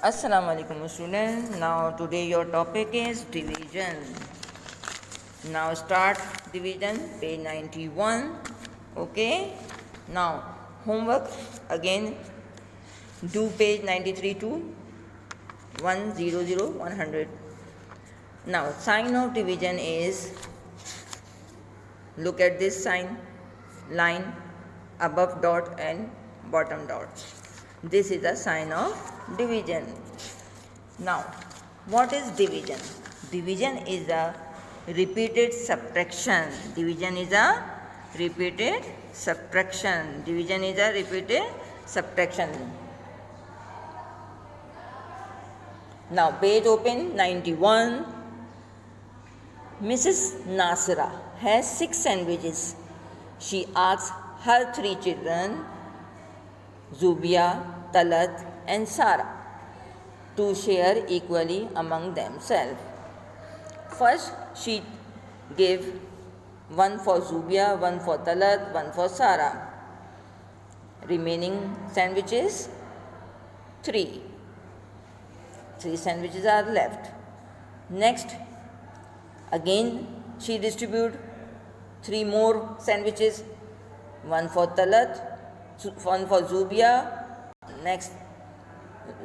Assalamu alaikum students. Now today your topic is division. Now start division page 91. Okay. Now homework again do page 93 to 100 100. Now sign of division is, look at this sign, line, above dot and bottom dot. This is a sign of division. Now, what is division? Division is a repeated subtraction. Division is a repeated subtraction. Division is a repeated subtraction. Now, page open 91. Mrs. Nasira has 6 sandwiches. She asks her 3 children, Zubia, Talat and Sara, to share equally among themselves. First, she gave one for Zubia, one for Talat, one for Sara. Remaining sandwiches, 3. 3 sandwiches are left. Next, again she distributed 3 more sandwiches, one for Talat, one for Zubia,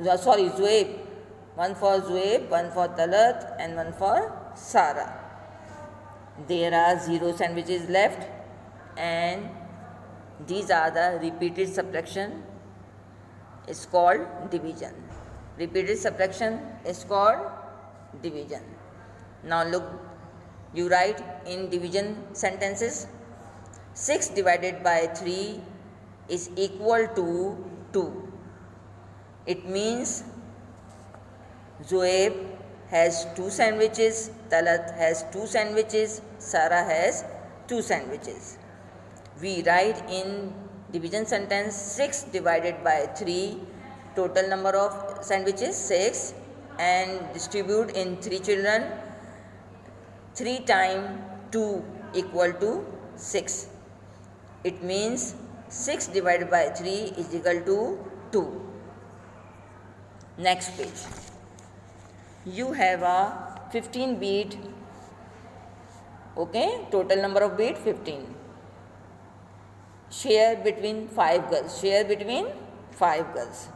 Zuaib, one for Zuaib, one for Talat and one for Sara. There are 0 sandwiches left and these are the repeated subtraction is called division. Repeated subtraction is called division. Now look, you write in division sentences. 6 divided by 3 is equal to 2. It means Zoeb has 2 sandwiches, Talat has 2 sandwiches, Sara has 2 sandwiches. We write in division sentence 6 divided by 3, total number of sandwiches 6, and distribute in 3 children. 3 times 2 equal to 6. It means 6 divided by 3 is equal to 2. Next page. You have a 15 bead. Okay, total number of bead 15. Share between 5 girls. Share between 5 girls.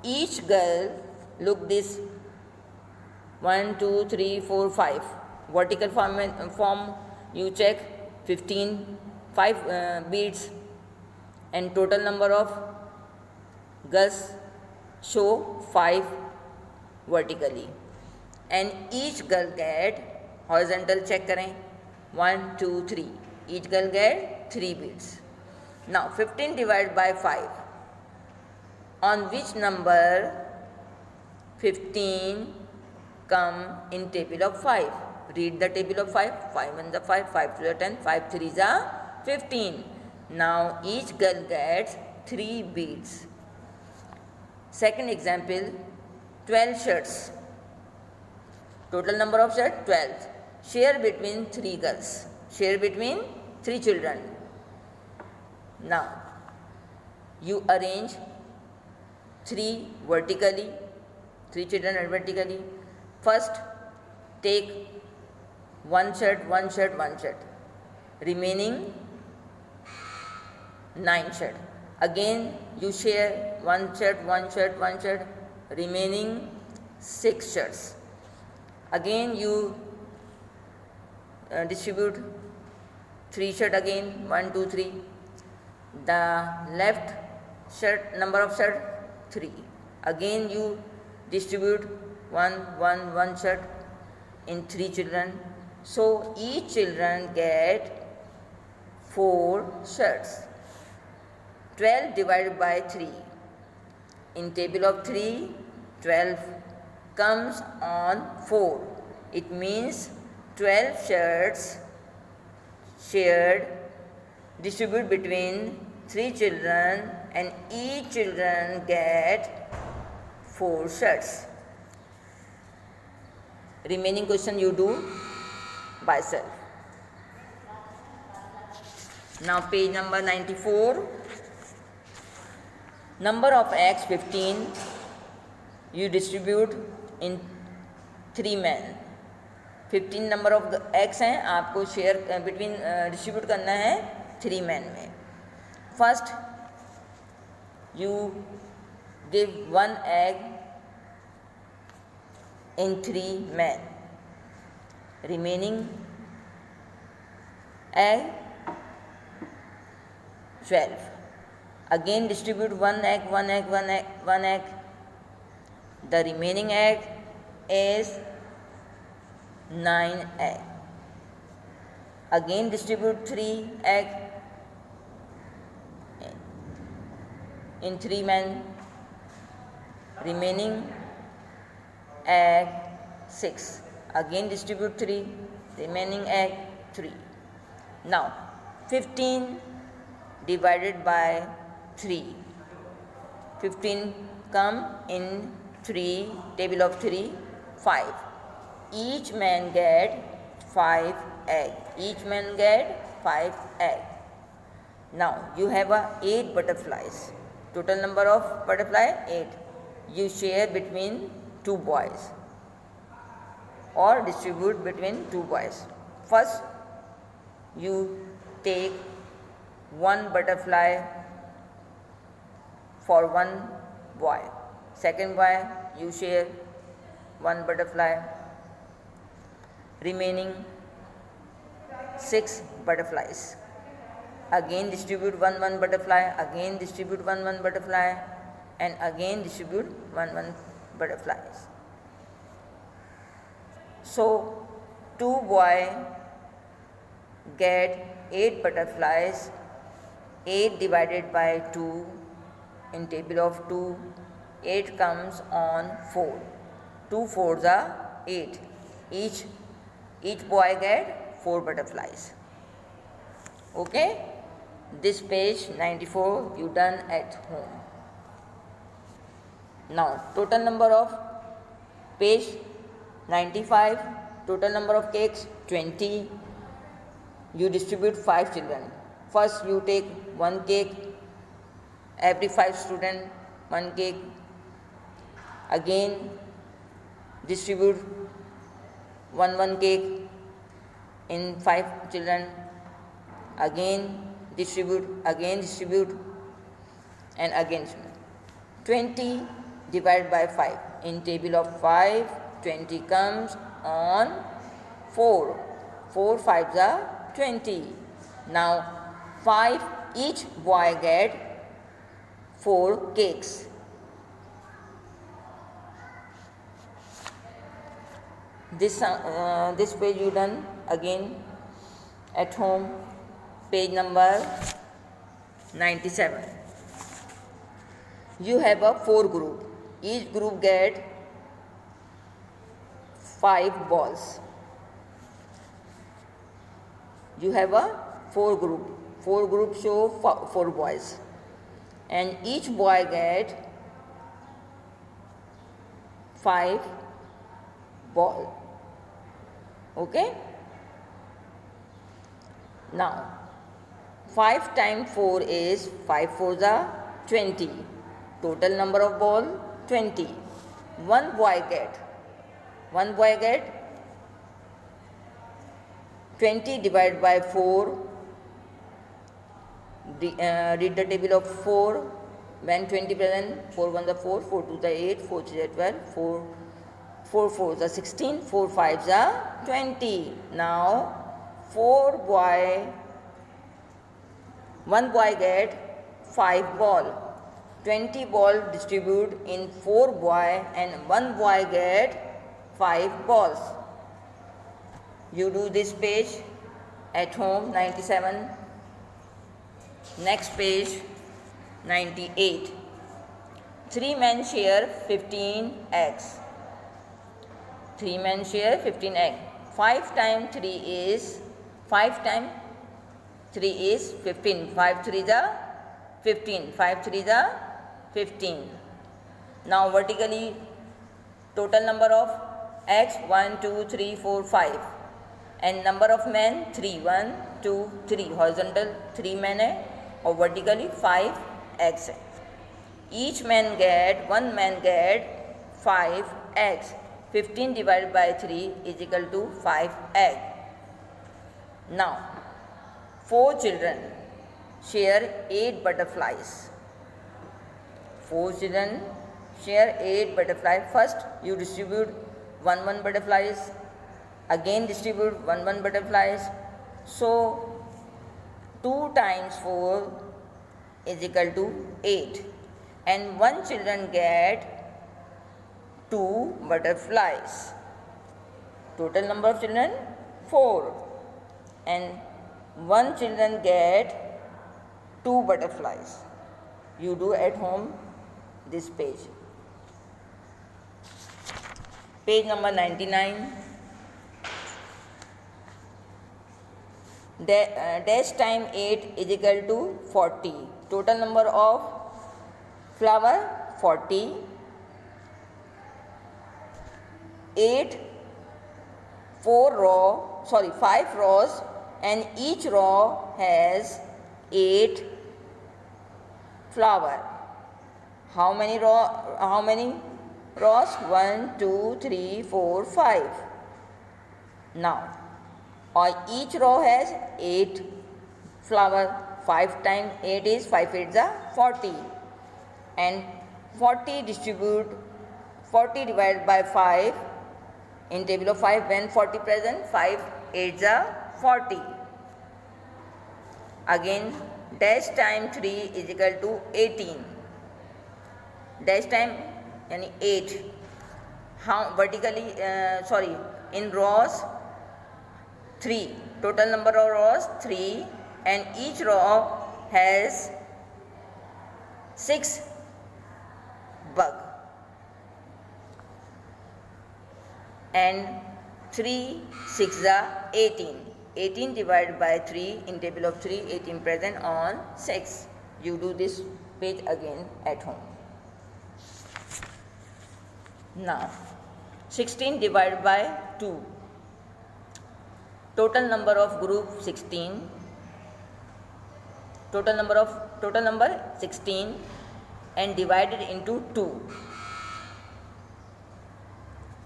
Each girl, look this, 1, 2, 3, 4, 5. Vertical form you check 15, 5 beads, and total number of girls show 5 vertically, and each girl get horizontal check करें 1, 2, 3. Each girl get 3 beads. Now 15 divided by 5. On which number 15 come in table of 5? Read the table of 5. 5 1 is 5, 5 2 is 10, 5 3 is 15. Now each girl gets 3 beads. Second example, 12 shirts. Total number of shirts 12. Share between 3 girls. Share between 3 children. Now you arrange 3 vertically, 3 children are vertically. First take 1 shirt, 1 shirt, 1 shirt. Remaining 9 shirt. Again you share 1 shirt, 1 shirt, 1 shirt. Remaining 6 shirts. Again you distribute 3 shirt again, 1, 2, 3. The left shirt, number of shirt 3. Again you distribute 1 shirt in 3 children. So each children get 4 shirts. 12 divided by 3. In table of 3, 12 comes on 4. It means 12 shirts shared, distribute between 3 children, and each children get 4 shirts. Remaining question you do by self. Now page number 94. Number of eggs 15. you distribute in 3 men. 15 number of eggs हैं, आपको share between distribute करना है 3 man में. First you give 1 egg in 3 men. Remaining egg 12. Again distribute 1 egg, 1 egg, 1 egg, 1 egg. The remaining egg is 9 egg. Again distribute 3 egg in 3 men. Remaining egg 6. Again distribute 3. Remaining egg 3. Now 15 divided by 3. 15 come in 3, table of 3, 5. Each man get 5 egg. Each man get 5 egg. Now you have 8 butterflies. Total number of butterfly 8. You share between 2 boys or distribute between 2 boys. First you take 1 butterfly for 1 boy. Second boy you share 1 butterfly. Remaining 6 butterflies. Again distribute 1 butterfly, again distribute 1 butterfly, and again distribute 1 butterflies. So 2 boy get 8 butterflies. 8 divided by 2 in table of 2, 8 comes on 4. 2 fours are 8. Each boy get 4 butterflies. Okay, this page 94 you done at home. Now total number of page 95, total number of cakes 20. You distribute 5 children. First you take 1 cake, every 5 student 1 cake. Again distribute 1 cake in 5 children. Again distribute, and again 20 divided by 5. In table of 5, 20 comes on 4. 4 5s are 20. Now 5 each boy get 4 cakes. This page you done again at home. Page number 97. You have a 4 group. Each group get 5 balls. You have a 4 group. 4 groups show 4 boys, and each boy get 5 ball. Okay. Now 5 times 4 is 5 4s are 20. Total number of ball 20. One boy get 20 divided by 4. Read the table of 4. When 20 present, 4 1 the 4, 4 2 the 8, 4 3 the 12, 4 4 the 16, 4 5s are 20. Now 1 boy get 5 ball. 20 ball distribute in 4 boy, and 1 boy get 5 balls. You do this page at home. 97. Next page 98. 3 men share 15 eggs. 3 men share 15 eggs. 5 times 3 is 5 times 3 is 15. 5 3 the 15. 5 3 the 15. Now vertically total number of eggs 1 2 3 4 5, and number of men 3 1 2 3. Horizontal 3 men है और vertically 5 eggs है. Each man get 1 man get 5 eggs. 15 divided by 3 is equal to 5 egg. Now, 4 children share 8 butterflies. 4 children share 8 butterflies. First, you distribute 1 butterflies. Again distribute 1 butterflies. So, 2 times 4 is equal to 8. And 1 children get 2 butterflies. Total number of children 4. And 1 children get 2 butterflies. You do at home this page. Page number 99. Dash time 8 is equal to 40. Total number of flower 40. 5 rows, and each row has 8 flower. How many rows? 1, 2, 3, 4, 5. Now, each row has 8 flower. 5 times 8 is 5 8s are 40. And 40 divided by 5 in table of 5. When 40 present, 5 8s are 40. Again, dash time 3 is equal to 18. Dash time yani 8. How vertically? In rows 3. Total number of rows 3, and each row has 6 bug. And 3 6s are 18. 18 divided by 3 in table of 3, 18 present on 6. You do this page again at home. Now, 16 divided by 2. Total number of group 16. Total number 16 and divided into 2.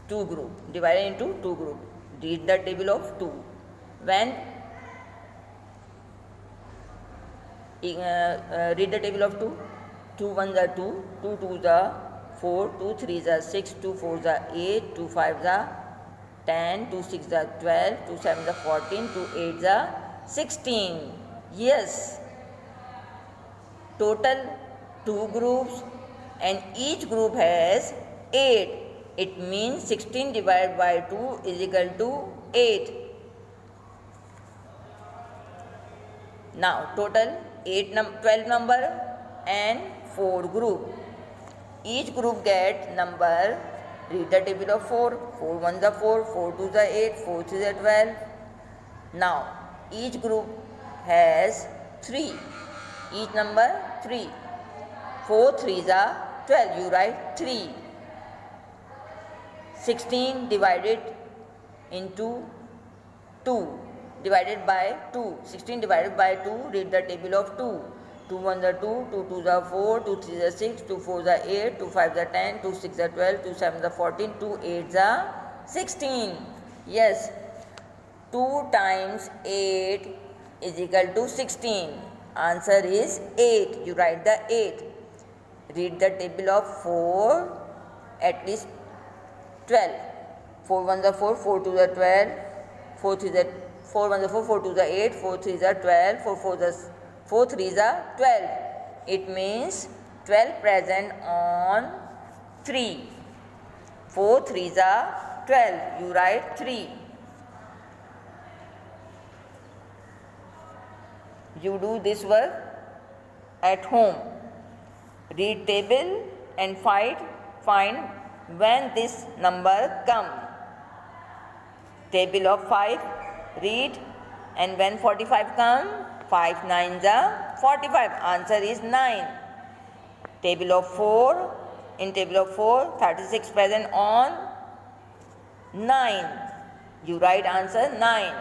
2 group. Divided into 2 group. Read the table of 2. When read the table of 2. 2 1s are 2, 2 2s are 4, 2 3s are 6, 2 4s are 8, 2 5s are 10, 2 6s are 12, 2 7s are 14, 2 8s are 16. Yes. Total 2 groups and each group has 8. It means 16 divided by 2 is equal to 8. Now, total 12 number and 4 group. Each group get number. Read the table of 4. 4 1s are 4, 4 2s are 8, 4 3s are 12. Now, each group has 3. Each number 3. 4 3s are 12. You write 3. 16 divided into 2. Divided by 2. 16 divided by 2. Read the table of 2. 2 1s are 2, 2 2s are 4, 2 3s are 6, 2 4s are 8, 2 5s are 10, 2 6s are 12, 2 7s are 14, 2 8s are 16. Yes. 2 times 8 is equal to 16. Answer is 8. You write the 8. Read the table of 4, at least 12. 4 1s are 4, 4 2s are 12, 4 3s are 4 1s are 4, 4 2s are 8, 4 3s are 12, 4 3s are 12. It means 12 present on 3. 4 3s are 12. You write 3. You do this work at home. Read table and find when this number come. Table of 5, read, and when 45 come, 5 9s are 45. Answer is 9. Table of 4, in table of 4, 36 present on 9. You write answer 9.